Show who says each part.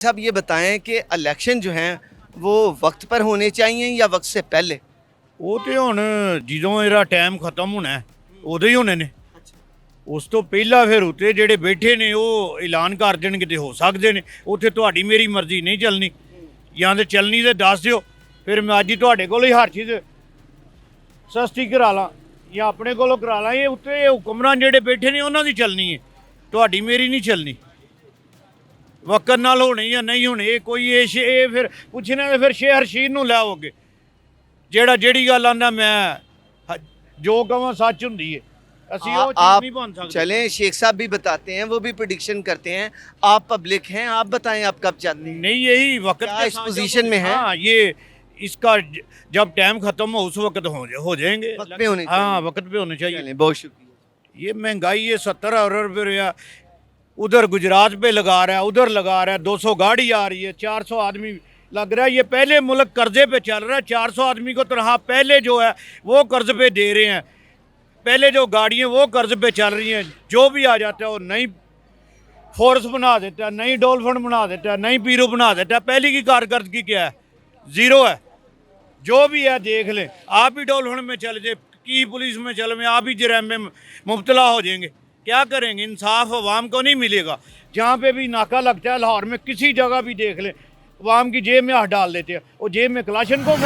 Speaker 1: साहब ये बताएं कि इलेक्शन जो हैं वो वक्त पर होने चाहिए या वक्त से पहले।
Speaker 2: ਉਹ ਤੇ ਹੁਣ ਜਦੋਂ ਇਹਦਾ ਟਾਈਮ ਖਤਮ ਹੋਣਾ ਹੈ, ਉਦੋਂ ਹੀ ਹੋਣੇ ਨੇ। ਉਸ ਤੋਂ ਪਹਿਲਾਂ ਫਿਰ ਉੱਤੇ ਜਿਹੜੇ ਬੈਠੇ ਨੇ ਉਹ ਐਲਾਨ ਕਰ ਦੇਣਗੇ ਤੇ ਹੋ ਸਕਦੇ ਨੇ। ਉੱਥੇ ਤੁਹਾਡੀ ਮੇਰੀ ਮਰਜ਼ੀ ਨਹੀਂ ਚੱਲਣੀ, ਜਾਂ ਤੇ ਚੱਲਣੀ ਤੇ ਦੱਸ ਦਿਓ, ਫਿਰ ਮੈਂ ਅੱਜ ਹੀ ਤੁਹਾਡੇ ਕੋਲ ਹੀ ਹਰ ਚੀਜ਼ ਸਸਤੀ ਕਰਾ ਲਾਂ ਜਾਂ ਆਪਣੇ ਕੋਲੋਂ ਕਰਾ ਲਾਂ। ਇਹ ਉੱਤੇ ਹੁਕਮਰਾਨ ਜਿਹੜੇ ਬੈਠੇ ਨੇ ਉਹਨਾਂ ਦੀ ਚੱਲਣੀ ਹੈ, ਤੁਹਾਡੀ ਮੇਰੀ ਨਹੀਂ ਚੱਲਣੀ। ਵਕਤ ਨਾਲ ਹੋਣੇ ਜਾਂ ਨਹੀਂ ਹੋਣੇ ਇਹ ਕੋਈ ਇਹ ਫਿਰ ਪੁੱਛਣਾ ਤੇ ਫਿਰ ਸ਼ੇਰ ਸ਼ੀਰ ਨੂੰ ਲਾਓਗੇ, ਜਿਹੜਾ ਜਿਹੜੀ ਗੱਲ ਆਂਦਾ ਮੈਂ ਜੋ ਕਹਾਂ ਸੱਚ ਹੁੰਦੀ ਹੈ। ਅਸੀਂ ਉਹ ਚੀਜ਼
Speaker 1: आप
Speaker 2: नहीं बन सकते।
Speaker 1: चलें, शेख साहब भी बताते हैं, वो भी प्रिडिक्शन करते हैं। आप पब्लिक हैं, आप बताएं आप कब चाहते हैं।
Speaker 2: नहीं यही वक्त
Speaker 1: क्या
Speaker 2: के
Speaker 1: इस
Speaker 2: साथ
Speaker 1: पोजीशन में है?
Speaker 2: हाँ ये इसका जब टाइम खत्म हो उस वक्त हो जाएंगे।
Speaker 1: वक्त पे होने चाहिए।
Speaker 2: हाँ वक्त पे होने चाहिए।
Speaker 1: चलें, बहुत शुक्रिया।
Speaker 2: ये महंगाई ये 70 रुपये उधर गुजरात पे लगा रहा है, उधर लगा रहा है, 200 गाड़ी आ रही है, 400 आदमी लग रहा है। ये पहले मुल्क कर्जे पे चल रहा है, 400 आदमी को तनहा पहले जो है वो कर्ज पे दे रहे हैं, पहले जो गाड़ियाँ वो कर्ज पे चल रही हैं। जो भी आ जाता है वो नई फोर्स बना देता है, नई डॉल्फिन बना देता है, नई पीरो बना देता है। पहले की कारकर्दगी क्या है? ज़ीरो है। जो भी है देख लें, आप ही डॉल्फिन में चल जाए, की पुलिस में चल में, आप ही जराइम में मुब्तला हो जाएंगे। क्या करेंगे? इंसाफ अवाम को नहीं मिलेगा। जहाँ पे भी नाका लगता है लाहौर में, किसी जगह भी देख लें, अवाम की जेब में हाथ डाल देते हैं, और जेब में कलाशन को